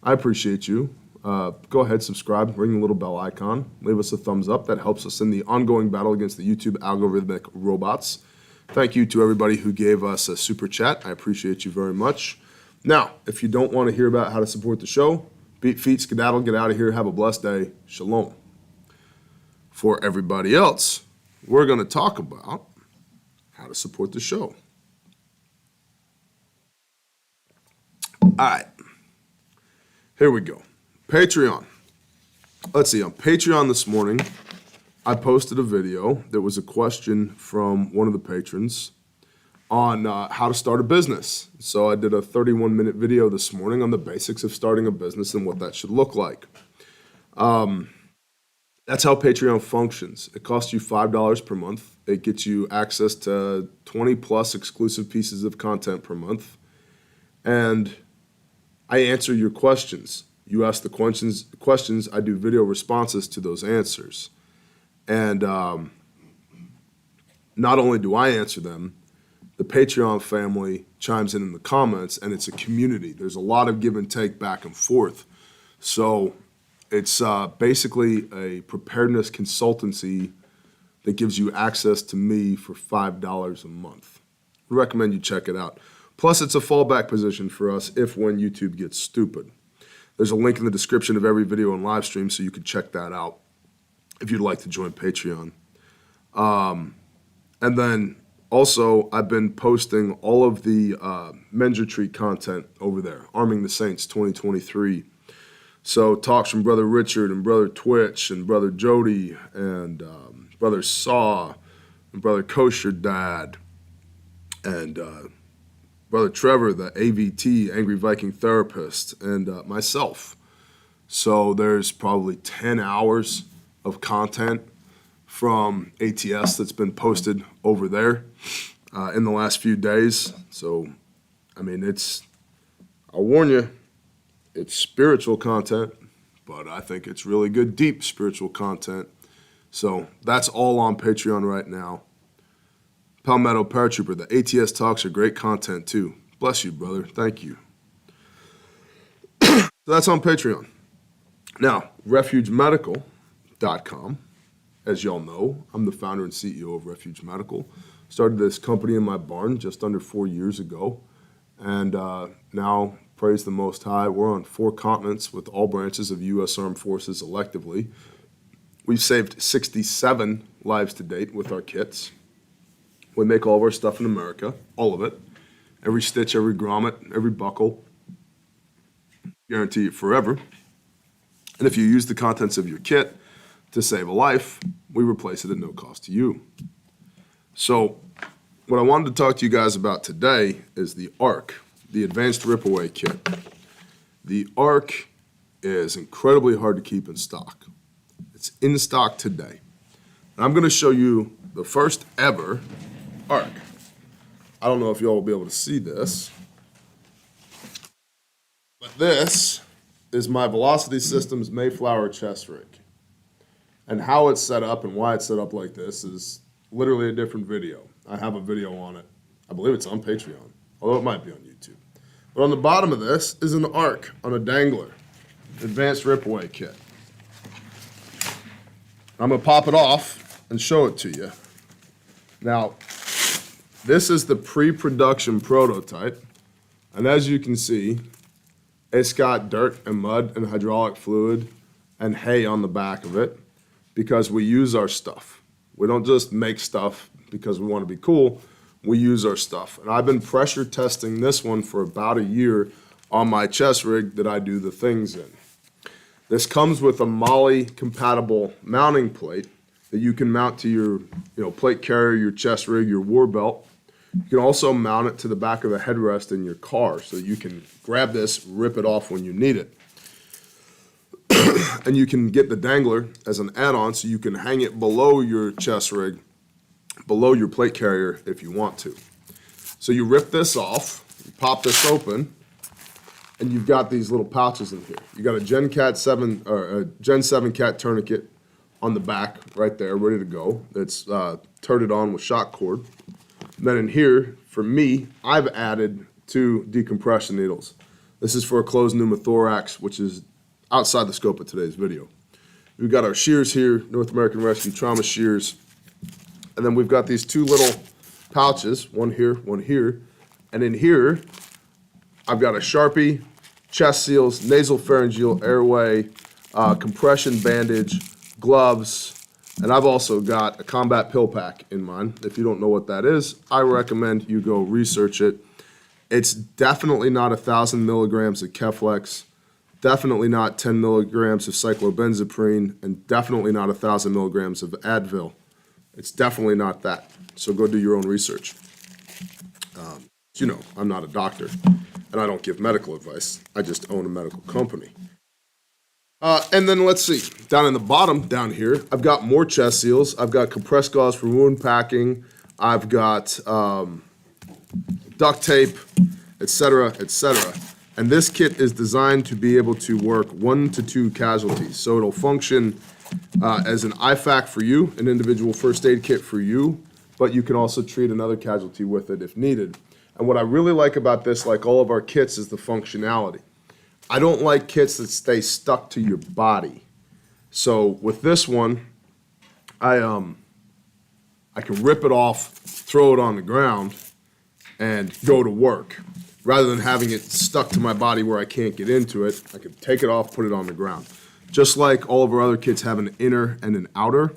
I appreciate you. Go ahead, subscribe, ring the little bell icon, leave us a thumbs up. That helps us in the ongoing battle against the YouTube algorithmic robots. Thank you to everybody who gave us a super chat. I appreciate you very much. Now, if you don't want to hear about how to support the show, beat feet, skedaddle, get out of here, have a blessed day. Shalom. For everybody else, we're going to talk about how to support the show. All right. Here we go. Patreon. Let's see, on Patreon this morning, I posted a video. There was a question from one of the patrons on how to start a business. So I did a 31-minute video this morning on the basics of starting a business and what that should look like. That's how Patreon functions. It costs you $5 per month. It gets you access to 20 plus exclusive pieces of content per month. And I answer your questions. You ask the questions, I do video responses to those answers. And not only do I answer them, the Patreon family chimes in the comments, and it's a community. There's a lot of give and take back and forth. So it's basically a preparedness consultancy that gives you access to me for $5 a month. I recommend you check it out. Plus, it's a fallback position for us if when YouTube gets stupid. There's a link in the description of every video and live stream, so you can check that out if you'd like to join Patreon. And then also, I've been posting all of the Men's Retreat content over there, Arming the Saints 2023. So talks from Brother Richard and Brother Twitch and Brother Jody and Brother Saw and Brother Kosher Dad and Brother Trevor, the AVT, Angry Viking Therapist, and myself. So there's probably 10 hours of content from ATS that's been posted over there in the last few days. So, I mean, I'll warn you, it's spiritual content, but I think it's really good, deep spiritual content. So that's all on Patreon right now. Palmetto Paratrooper, the ATS talks are great content too. Bless you, brother. Thank you. So that's on Patreon. Now, refugemedical.com. As y'all know, I'm the founder and CEO of Refuge Medical. Started this company in my barn just under 4 years ago. And now, praise the Most High, we're on 4 continents with all branches of U.S. Armed Forces electively. We've saved 67 lives to date with our kits. We make all of our stuff in America, all of it. Every stitch, every grommet, every buckle. Guarantee it forever. And if you use the contents of your kit to save a life, we replace it at no cost to you. So what I wanted to talk to you guys about today is the ARC, the Advanced Ripaway Kit. The ARC is incredibly hard to keep in stock. It's in stock today. And I'm going to show you the first ever ARC. I don't know if y'all will be able to see this, but this is my Velocity Systems Mayflower chest rig. And how it's set up and why it's set up like this is literally a different video. I have a video on it. I believe it's on Patreon, although it might be on YouTube. But on the bottom of this is an ARC on a dangler, Advanced Ripaway Kit. I'm going to pop it off and show it to you. Now, this is the pre-production prototype, and as you can see, it's got dirt and mud and hydraulic fluid and hay on the back of it because we use our stuff. We don't just make stuff because we want to be cool. We use our stuff. And I've been pressure testing this one for about a year on my chest rig that I do the things in. This comes with a MOLLE compatible mounting plate that you can mount to your plate carrier, your chest rig, your war belt. You can also mount it to the back of the headrest in your car so that you can grab this, rip it off when you need it. And you can get the dangler as an add-on so you can hang it below your chest rig, below your plate carrier if you want to. So you rip this off, you pop this open, and you've got these little pouches in here. You got a Gen 7 Cat tourniquet on the back right there, ready to go. It's turreted on with shock cord. And then in here, for me, I've added 2 decompression needles. This is for a closed pneumothorax, which is outside the scope of today's video. We've got our shears here, North American Rescue Trauma shears. And then we've got these 2 little pouches, one here, one here. And in here, I've got a Sharpie, chest seals, nasal pharyngeal airway, compression bandage, gloves, and I've also got a combat pill pack in mine. If you don't know what that is, I recommend you go research it. It's definitely not 1,000 milligrams of Keflex, definitely not 10 milligrams of cyclobenzaprine, and definitely not 1,000 milligrams of Advil. It's definitely not that. So go do your own research. I'm not a doctor, and I don't give medical advice. I just own a medical company. And then let's see, down in the bottom, down here, I've got more chest seals. I've got compressed gauze for wound packing. I've got duct tape, etc., etc. And this kit is designed to be able to work 1 to 2 casualties. So it'll function as an IFAC for you, an individual first aid kit for you, but you can also treat another casualty with it if needed. And what I really like about this, like all of our kits, is the functionality. I don't like kits that stay stuck to your body. So with this one, I can rip it off, throw it on the ground, and go to work. Rather than having it stuck to my body where I can't get into it, I can take it off, put it on the ground. Just like all of our other kits have an inner and an outer,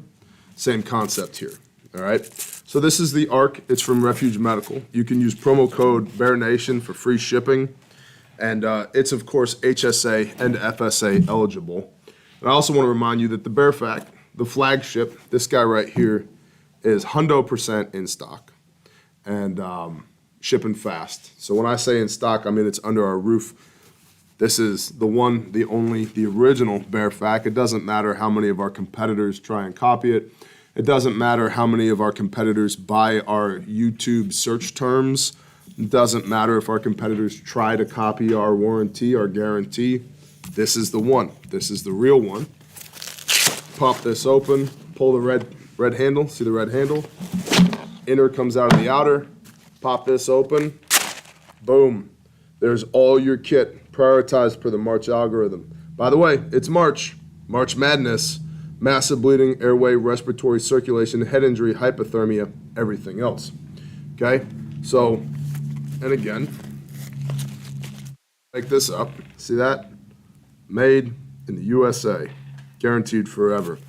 same concept here, all right? So this is the ARC. It's from Refuge Medical. You can use promo code BEARNATION for free shipping. And it's, of course, HSA and FSA eligible. And I also want to remind you that the Bearfac, the flagship, this guy right here, is 100% in stock and shipping fast. So when I say in stock, I mean it's under our roof. This is the one, the only, the original Bearfac. It doesn't matter how many of our competitors try and copy it. It doesn't matter how many of our competitors buy our YouTube search terms. It doesn't matter if our competitors try to copy our warranty, our guarantee. This is the one. This is the real one. Pop this open, pull the red handle. See the red handle? Inner comes out of the outer. Pop this open. Boom. There's all your kit prioritized per the March algorithm. By the way, it's March. March Madness. Massive bleeding, airway, respiratory circulation, head injury, hypothermia, everything else. Okay? So, and again, make this up. See that? Made in the USA. Guaranteed forever.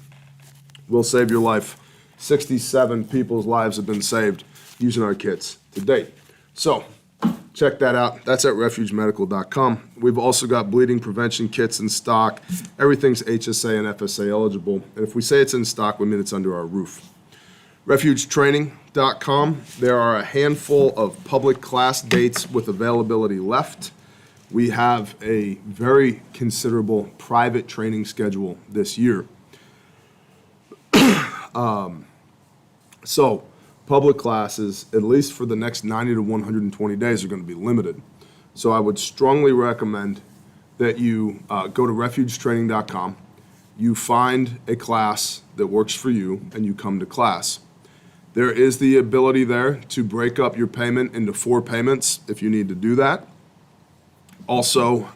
Will save your life. 67 people's lives have been saved using our kits to date. So, check that out. That's at refugemedical.com. We've also got bleeding prevention kits in stock. Everything's HSA and FSA eligible. And if we say it's in stock, we mean it's under our roof. Refugetraining.com. There are a handful of public class dates with availability left. We have a very considerable private training schedule this year. So public classes, at least for the next 90 to 120 days, are going to be limited. So I would strongly recommend that you go to refugetraining.com, you find a class that works for you, and you come to class. There is the ability there to break up your payment into 4 payments if you need to do that. Also,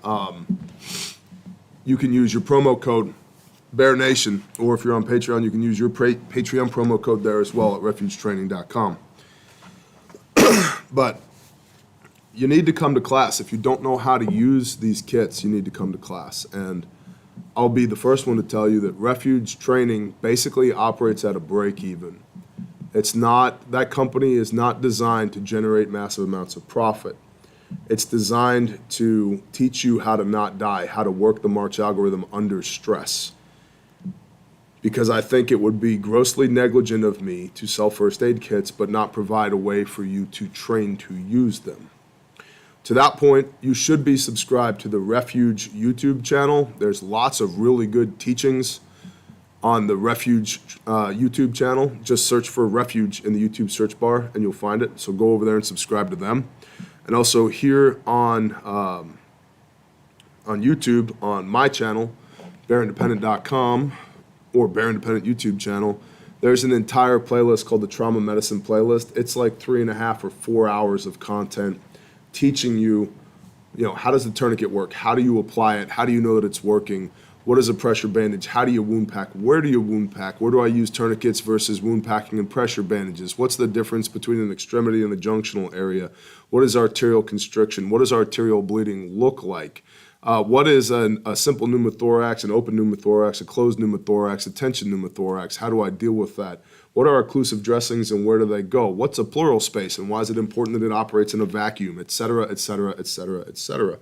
you can use your promo code Bear Nation, or if you're on Patreon, you can use your Patreon promo code there as well at refugetraining.com. But you need to come to class. If you don't know how to use these kits, you need to come to class. And I'll be the first one to tell you that Refuge Training basically operates at a break even. It's not, that company is not designed to generate massive amounts of profit. It's designed to teach you how to not die, how to work the March algorithm under stress. Because I think it would be grossly negligent of me to sell first aid kits but not provide a way for you to train to use them. To that point, you should be subscribed to the Refuge YouTube channel. There's lots of really good teachings on the Refuge YouTube channel. Just search for Refuge in the YouTube search bar and you'll find it. So go over there and subscribe to them. And also here on YouTube, on my channel, bearindependent.com, or Bear Independent YouTube channel, there's an entire playlist called the Trauma Medicine Playlist. It's like 3.5 or 4 hours of content teaching you, how does the tourniquet work? How do you apply it? How do you know that it's working? What is a pressure bandage? How do you wound pack? Where do you wound pack? Where do I use tourniquets versus wound packing and pressure bandages? What's the difference between an extremity and the junctional area? What is arterial constriction? What does arterial bleeding look like? What is a simple pneumothorax, an open pneumothorax, a closed pneumothorax, a tension pneumothorax? How do I deal with that? What are occlusive dressings and where do they go? What's a pleural space and why is it important that it operates in a vacuum, et cetera, et cetera, et cetera, et cetera.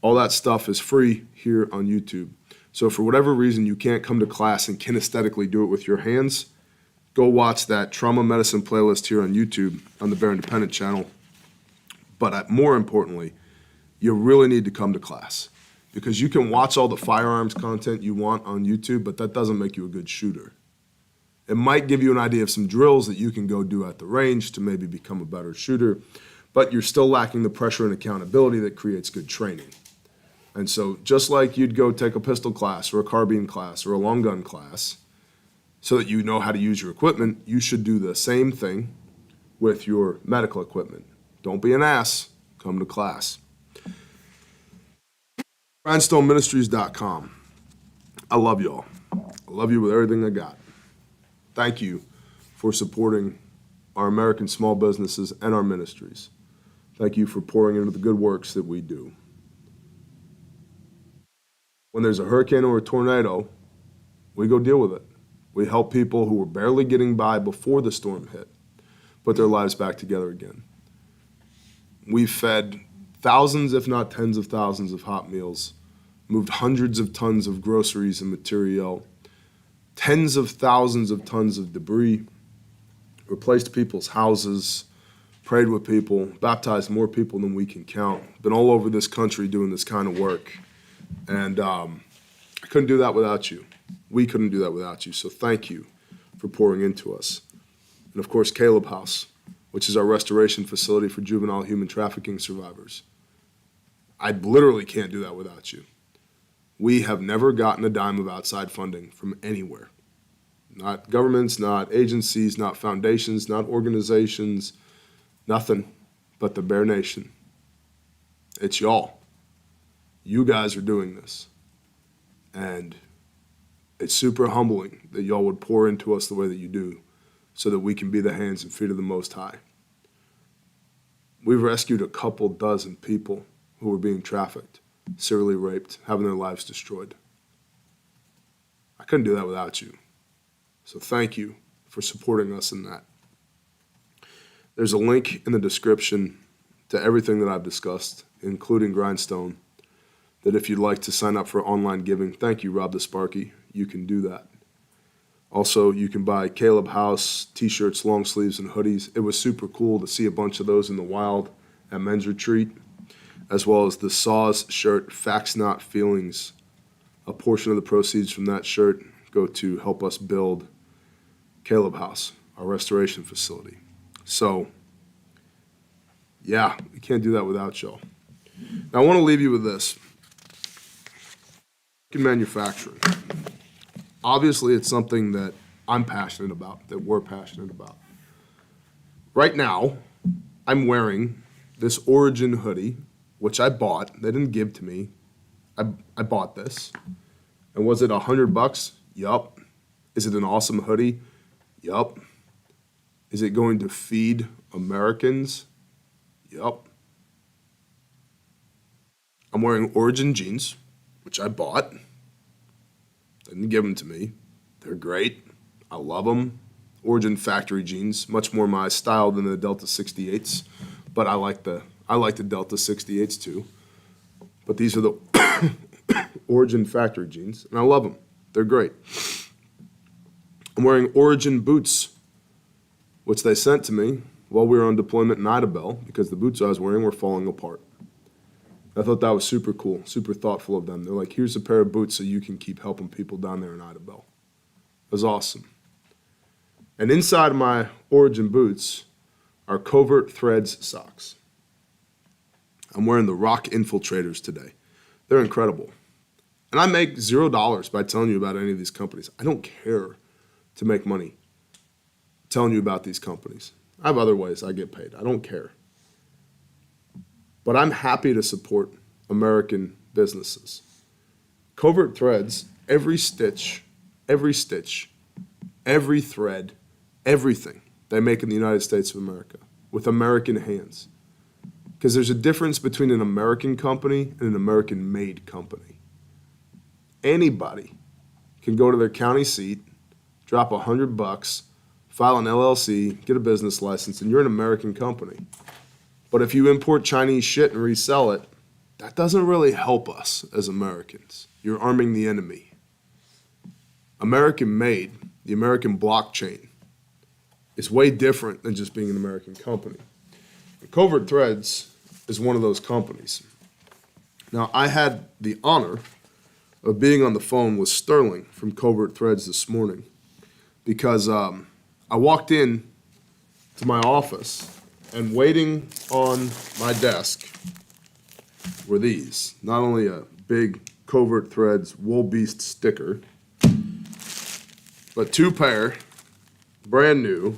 All that stuff is free here on YouTube. So for whatever reason you can't come to class and kinesthetically do it with your hands, go watch that Trauma Medicine playlist here on YouTube on the Bear Independent channel. But more importantly, you really need to come to class because you can watch all the firearms content you want on YouTube, but that doesn't make you a good shooter. It might give you an idea of some drills that you can go do at the range to maybe become a better shooter, but you're still lacking the pressure and accountability that creates good training. And so just like you'd go take a pistol class or a carbine class or a long gun class so that you know how to use your equipment, you should do the same thing with your medical equipment. Don't be an ass, come to class. RhinestoneMinistries.com. I love y'all. I love you with everything I got. Thank you for supporting our American small businesses and our ministries. Thank you for pouring into the good works that we do. When there's a hurricane or a tornado, we go deal with it. We help people who were barely getting by before the storm hit put their lives back together again. We've fed thousands, if not tens of thousands of hot meals, moved hundreds of tons of groceries and material, tens of thousands of tons of debris, replaced people's houses, prayed with people, baptized more people than we can count, been all over this country doing this kind of work. And I couldn't do that without you. We couldn't do that without you. So thank you for pouring into us. And of course, Caleb House, which is our restoration facility for juvenile human trafficking survivors. I literally can't do that without you. We have never gotten a dime of outside funding from anywhere. Not governments, not agencies, not foundations, not organizations, nothing but the Bear Nation. It's y'all. You guys are doing this. And it's super humbling that y'all would pour into us the way that you do so that we can be the hands and feet of the Most High. We've rescued a couple dozen people who were being trafficked, serially raped, having their lives destroyed. I couldn't do that without you. So thank you for supporting us in that. There's a link in the description to everything that I've discussed, including Grindstone, that if you'd like to sign up for online giving, thank you, Rob the Sparky, you can do that. Also, you can buy Caleb House t-shirts, long sleeves, and hoodies. It was super cool to see a bunch of those in the wild at Men's Retreat, as well as the Saws shirt, Facts Not Feelings. A portion of the proceeds from that shirt go to help us build Caleb House, our restoration facility. So, yeah, we can't do that without y'all. Now, I want to leave you with this. Manufacturing. Obviously, it's something that I'm passionate about, that we're passionate about. Right now, I'm wearing this Origin hoodie, which I bought. They didn't give to me. I bought this. And was it $100? Yup. Is it an awesome hoodie? Yup. Is it going to feed Americans? Yup. I'm wearing Origin jeans, which I bought. They didn't give them to me. They're great. I love them. Origin factory jeans, much more my style than the Delta 68s, but I like the Delta 68s too. But these are the Origin factory jeans, and I love them. They're great. I'm wearing Origin boots, which they sent to me while we were on deployment in Idabel because the boots I was wearing were falling apart. I thought that was super cool, super thoughtful of them. They're like, here's a pair of boots so you can keep helping people down there in Idabel. It was awesome. And inside my Origin boots are Covert Threads socks. I'm wearing the Rock Infiltrators today. They're incredible. And I make $0 by telling you about any of these companies. I don't care to make money telling you about these companies. I have other ways I get paid. I don't care. But I'm happy to support American businesses. Covert Threads, every stitch, every thread, everything they make in the United States of America with American hands. Because there's a difference between an American company and an American-made company. Anybody can go to their county seat, drop $100, file an LLC, get a business license, and you're an American company. But if you import Chinese shit and resell it, that doesn't really help us as Americans. You're arming the enemy. American-made, the American blockchain, is way different than just being an American company. Covert Threads is one of those companies. Now, I had the honor of being on the phone with Sterling from Covert Threads this morning because I walked in to my office and waiting on my desk were these. Not only a big Covert Threads Wool Beast sticker, but 2 pair, brand new,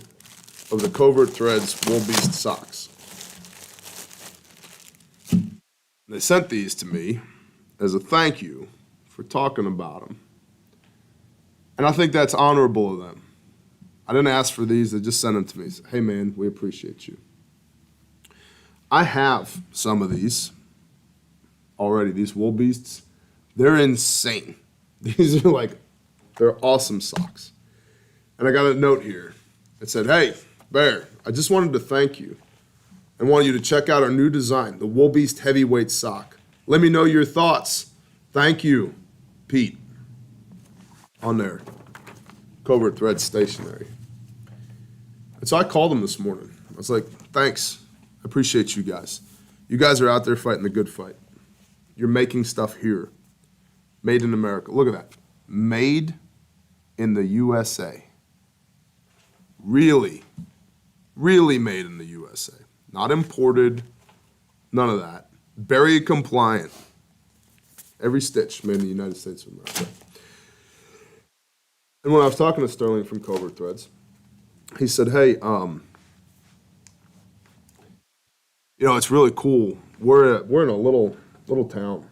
of the Covert Threads Wool Beast socks. They sent these to me as a thank you for talking about them. And I think that's honorable of them. I didn't ask for these, they just sent them to me. Said, hey man, we appreciate you. I have some of these already, these Wool Beasts. They're insane. These are they're awesome socks. And I got a note here. It said, hey, Bear, I just wanted to thank you and want you to check out our new design, the Wool Beast Heavyweight Sock. Let me know your thoughts. Thank you, Pete. On there, Covert Threads stationery. And so I called him this morning. I was like, thanks. I appreciate you guys. You guys are out there fighting the good fight. You're making stuff here. Made in America. Look at that. Made in the USA. Really, really made in the USA. Not imported. None of that. Very compliant. Every stitch made in the United States of America. And when I was talking to Sterling from Covert Threads, he said, hey, it's really cool. We're in a little town,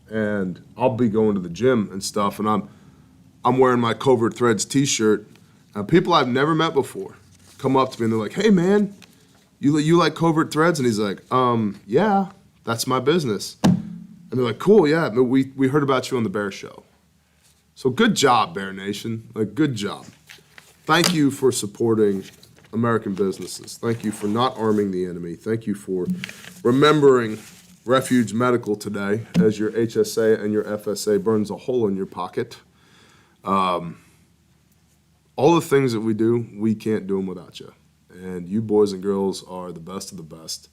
and I'll be going to the gym and stuff, and I'm wearing my Covert Threads T-shirt. And people I've never met before come up to me and they're like, "Hey man, you like Covert Threads?" And he's like, "Yeah, that's my business." And they're like, "Cool, yeah, we heard about you on the Bear Show." So good job, Bear Nation. Good job. Thank you for supporting American businesses. Thank you for not arming the enemy. Thank you for remembering Refuge Medical today as your HSA and your FSA burns a hole in your pocket. All the things that we do, we can't do them without you. And you boys and girls are the best of the best.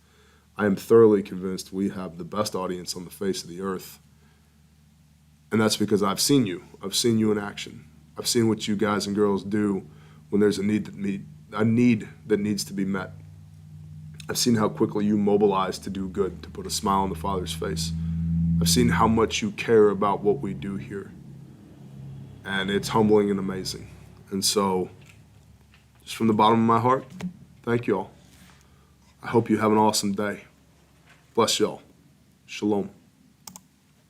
I am thoroughly convinced we have the best audience on the face of the earth. And that's because I've seen you. I've seen you in action. I've seen what you guys and girls do when there's a need that needs to be met. I've seen how quickly you mobilize to do good, to put a smile on the Father's face. I've seen how much you care about what we do here. And it's humbling and amazing. And so, just from the bottom of my heart, thank you all. I hope you have an awesome day. Bless y'all. Shalom.